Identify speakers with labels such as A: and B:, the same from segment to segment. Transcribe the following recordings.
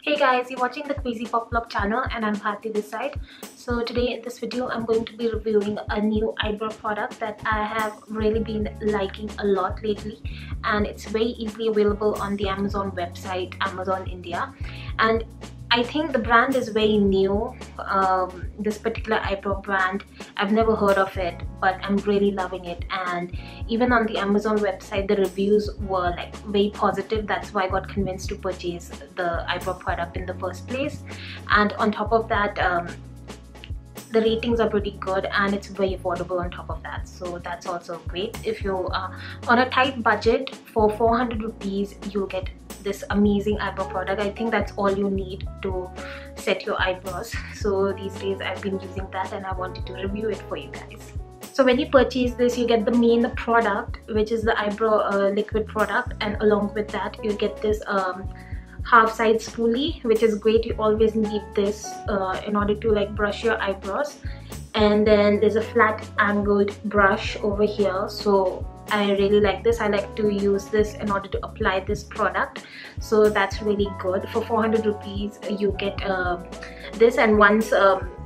A: Hey guys, you're watching the Crazy Pop Vlog channel and I'm Bharti this side. So today in this video I'm going to be reviewing a new eyebrow product that I have really been liking a lot lately, and it's very easily available on the Amazon website, Amazon India. And I think the brand is very new. This particular eyebrow brand, I've never heard of it, but I'm really loving it. And even on the Amazon website, the reviews were like very positive. That's why I got convinced to purchase the eyebrow product in the first place. And on top of that, the ratings are pretty good and it's very affordable on top of that, so that's also great. If you're on a tight budget, for 400 rupees you'll get this amazing eyebrow product. I think that's all you need to set your eyebrows. So these days I've been using that and I wanted to review it for you guys. So when you purchase this, you get the main product, which is the eyebrow liquid product, and along with that you get this half side spoolie, which is great. You always need this in order to like brush your eyebrows. And then there's a flat angled brush over here, so I really like this. I like to use this in order to apply this product, so that's really good. For 400 rupees you get this, and once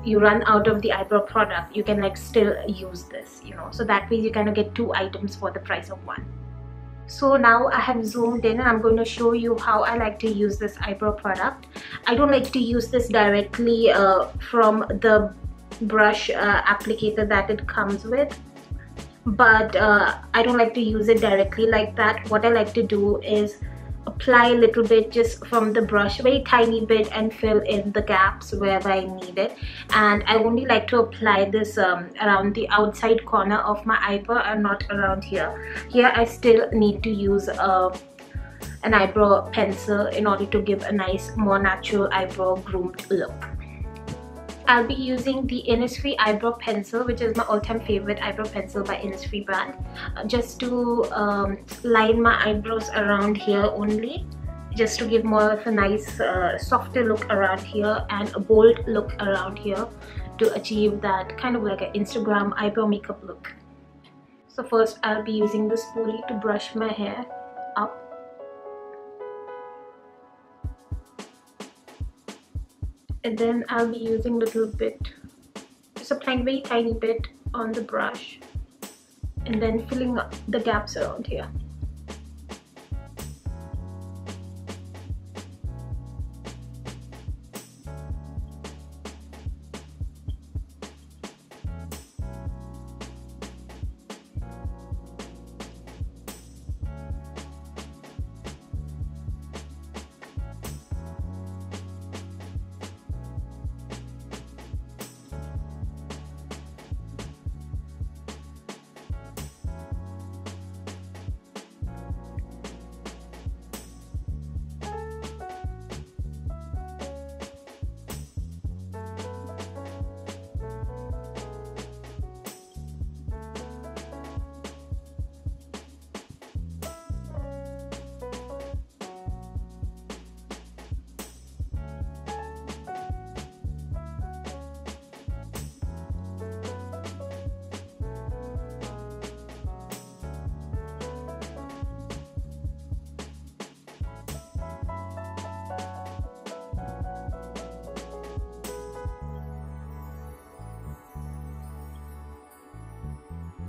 A: you run out of the eyebrow product you can like still use this, you know, so that way you kind of get 2 items for the price of 1. So now I have zoomed in and I'm going to show you how I like to use this eyebrow product. I don't like to use this directly from the brush applicator that it comes with, but I don't like to use it directly like that. What I like to do is apply a little bit just from the brush, very tiny bit, and fill in the gaps wherever I need it. And I only like to apply this around the outside corner of my eyebrow and not around here. Here I still need to use an eyebrow pencil in order to give a nice, more natural eyebrow groomed look. I'll be using the Innisfree eyebrow pencil, which is my all-time favorite eyebrow pencil by Innisfree brand, just to line my eyebrows around here only, just to give more of a nice softer look around here and a bold look around here to achieve that kind of like an Instagram eyebrow makeup look. So first I'll be using the spoolie to brush my hair up. And then I'll be using a little bit, just applying very tiny bit on the brush, and then filling up the gaps around here.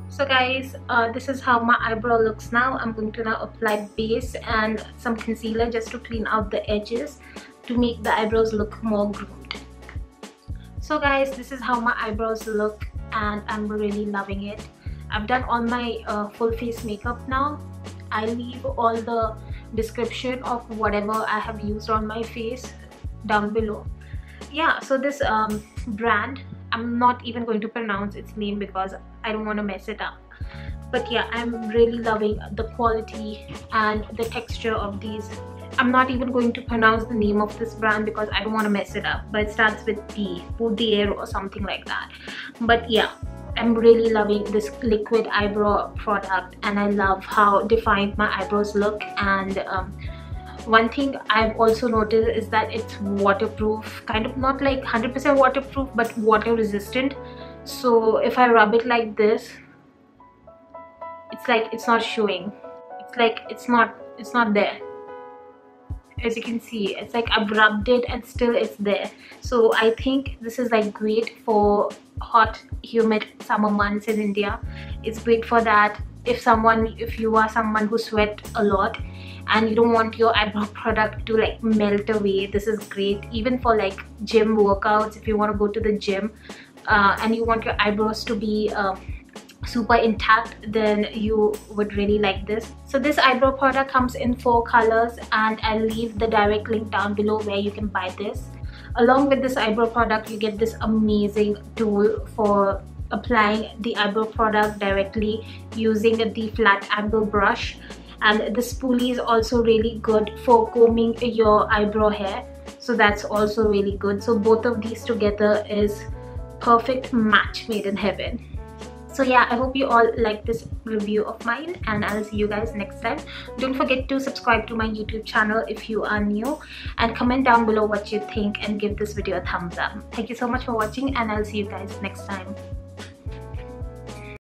A: So guys, this is how my eyebrow looks now. I'm going to now apply base and some concealer just to clean out the edges to make the eyebrows look more groomed. So guys, this is how my eyebrows look and I'm really loving it. I've done all my full face makeup now. I leave all the description of whatever I have used on my face down below. Yeah, so this brand, I'm not even going to pronounce its name because I don't want to mess it up. But yeah, I'm really loving the quality and the texture of these. I'm not even going to pronounce the name of this brand because I don't want to mess it up, but it starts with P, Pudaier or something like that. But yeah, I'm really loving this liquid eyebrow product and I love how defined my eyebrows look. And one thing I've also noticed is that it's waterproof, kind of not like 100% waterproof, but water resistant. So if I rub it like this, it's like it's not showing. It's like it's not there. as you can see, it's like I've rubbed it and still it's there. So I think this is like great for hot humid summer months in India. It's great for that. If you are someone who sweat a lot and you don't want your eyebrow product to like melt away, this is great. Even for like gym workouts, if you want to go to the gym and you want your eyebrows to be super intact, then you would really like this. So this eyebrow product comes in 4 colors, and I'll leave the direct link down below where you can buy this. Along with this eyebrow product, you get this amazing tool for applying the eyebrow product directly using the flat angle brush, and the spoolie is also really good for combing your eyebrow hair, so that's also really good. So both of these together is perfect match made in heaven. So yeah, I hope you all like this review of mine, and I'll see you guys next time. Don't forget to subscribe to my YouTube channel if you are new, and comment down below what you think and give this video a thumbs up. Thank you so much for watching, and I'll see you guys next time.